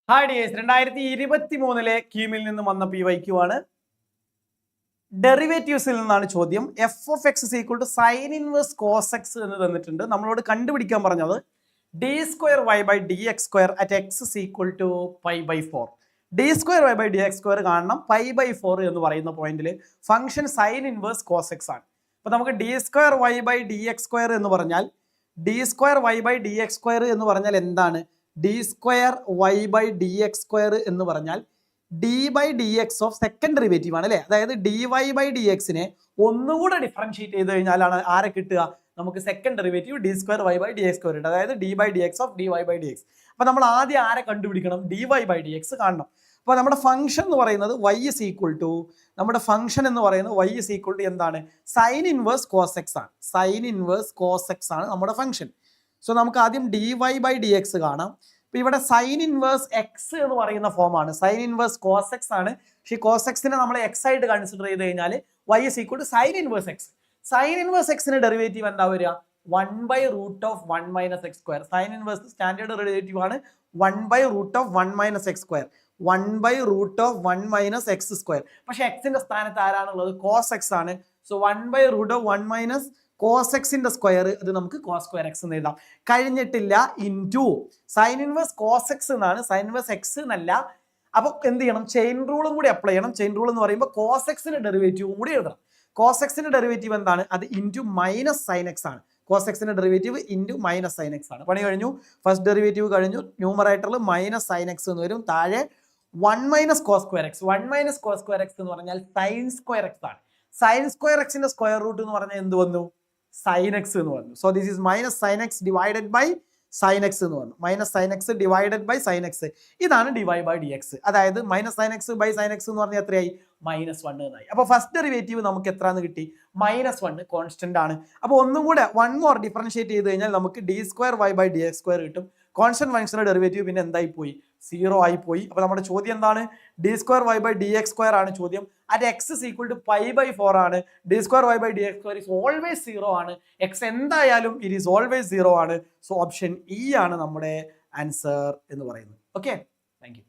Hi dears 2023 കീമിൽ നിന്നും വന്ന PYQ ആണ്. ഡെറിവേറ്റീവ്സിൽ നിന്നാണ് ചോദ്യം. F of x is equal to sine inverse cos x എന്ന് തന്നിട്ടുണ്ട്. നമ്മളോട് കണ്ടുപിടിക്കാൻ പറഞ്ഞത് d square y by d x square at x is equal to pi by 4. D square y by d x square കാണണം. Pi by 4 എന്ന് പറയുന്ന പോയിന്റിൽ function sine inverse cos x ആണ്. അപ്പൊ നമുക്ക് d square y by d x square എന്ന് പറഞ്ഞാൽ d square y by d x square എന്ന് പറഞ്ഞാൽ എന്താണ്? D square y by d x square എന്ന് പറഞ്ഞാൽ d by d x of second derivative ആണ് അല്ലേ? അതായത് ഡി വൈ ബൈ ഡി എക്സിനെ ഒന്നുകൂടെ ഡിഫറൻഷിയേറ്റ് ചെയ്ത് കഴിഞ്ഞാലാണ് ആരെ കിട്ടുക? നമുക്ക് second derivative d square y by d x square ഉണ്ട്. അതായത് d by d x of d y by d x. അപ്പൊ നമ്മൾ ആദ്യം ആരെ കണ്ടുപിടിക്കണം? D y by d x കാണണം. അപ്പൊ നമ്മുടെ ഫംഗ്ഷൻ എന്ന് പറയുന്നത് y ഇസ് ഈക്വൽ ടു എന്താണ്? സൈൻ ഇൻവേഴ്സ് കോസ് എക്സ് ആണ്. സൈൻ ഇൻവേഴ്സ് കോസ് എക്സ് ആണ് നമ്മുടെ ഫംഗ്ഷൻ. സോ നമുക്ക് ആദ്യം d y by d x കാണാം. ഇപ്പൊ ഇവിടെ സൈൻ ഇൻവേഴ്സ് എക്സ് എന്ന് പറയുന്ന ഫോമാണ്. സൈൻ ഇൻവേഴ്സ് കോസ് എക്സ് ആണ്. പക്ഷേ കോസ് എക്സിനെ നമ്മൾ എക്സ് ആയിട്ട് കൺസിഡർ ചെയ്ത് കഴിഞ്ഞാൽ y is equal to sine inverse x. Sine inverse എക്സിന്റെ ഡെറിവേറ്റീവ് എന്താ വരിക? 1 by root of 1 minus x square. Sine inverse standard derivative ആണ് 1 by root of 1 minus x square. 1 by root of 1 minus x square. പക്ഷെ എക്സിന്റെ സ്ഥാനത്ത് ആരാണുള്ളത്? Cos x ആണ്. So 1 by root of 1 minus cos എക്സിന്റെ square, ഇത് നമുക്ക് cos square x എന്ന് എഴുതാം. കഴിഞ്ഞിട്ടില്ല. Into sine inverse cos x എന്നാണ്, സൈൻ ഇൻവേഴ്സ് എക്സ് എന്നല്ല. അപ്പൊ എന്ത് ചെയ്യണം? ചെയിൻ റൂളും കൂടി അപ്ലൈ ചെയ്യണം. ചെയിൻ റൂൾ എന്ന് പറയുമ്പോൾ കോസ് എക്സിന്റെ ഡെറിവേറ്റീവും കൂടി എഴുതണം. കോസ് എക്സിന്റെ ഡെറിവേറ്റീവ് എന്താണ്? അത് ഇൻറ്റു മൈനസ് സൈൻ എക്സ് ആണ്. കോസ് എക്സിന്റെ derivative into minus sine X ആണ്. പണി കഴിഞ്ഞു. ഫസ്റ്റ് ഡെറിവേറ്റീവ് കഴിഞ്ഞു. ന്യൂമറേറ്ററിൽ മൈനസ് സൈൻ എക്സ് എന്ന് വരും. താഴെ 1 minus cos square x. 1 minus cos square x എന്ന് പറഞ്ഞാൽ സൈൻ സ്ക്വയർ എക്സ് ആണ്. സൈൻ സ്ക്വയർ എക്സിന്റെ സ്ക്വയർ റൂട്ട് എന്ന് പറഞ്ഞാൽ എന്ത് വന്നു? സൈൻ എക്സ് എന്ന് പറഞ്ഞു. So this is minus sine x divided by sine x എന്ന് പറഞ്ഞു. Minus sine x divided by sine x. ഇതാണ് d y by d x. അതായത് minus sine x by sine x എന്ന് പറഞ്ഞാൽ എത്രയായി? -1 എന്നായി. അപ്പൊ ഫസ്റ്റ് ഡെറിവേറ്റീവ് നമുക്ക് എത്രന്ന് കിട്ടി? -1 കോൺസ്റ്റന്റ് ആണ്. അപ്പൊ ഒന്നും കൂടെ 1 മോർ ഡിഫറൻഷിയേറ്റ് ചെയ്ത് കഴിഞ്ഞാൽ നമുക്ക് d square y by d x square കിട്ടും. കോൺസ്റ്റന്റ് ഫംഗ്ഷന്റെ ഡെറിവേറ്റീവ് പിന്നെ എന്തായി പോയി? 0 ആയി പോയി. അപ്പൊ നമ്മുടെ ചോദ്യം എന്താണ്? D square y by d x square ആണ് ചോദ്യം. At x is equal to pi by 4 ആണ്. D square y by d x square is always 0 ആണ്. എക്സ് എന്തായാലും ഇറ്റ് ഈസ് ഓൾവേസ് 0 ആണ്. സോ ഓപ്ഷൻ ഇ ആണ് നമ്മുടെ ആൻസർ എന്ന് പറയുന്നത്. Okay, thank you.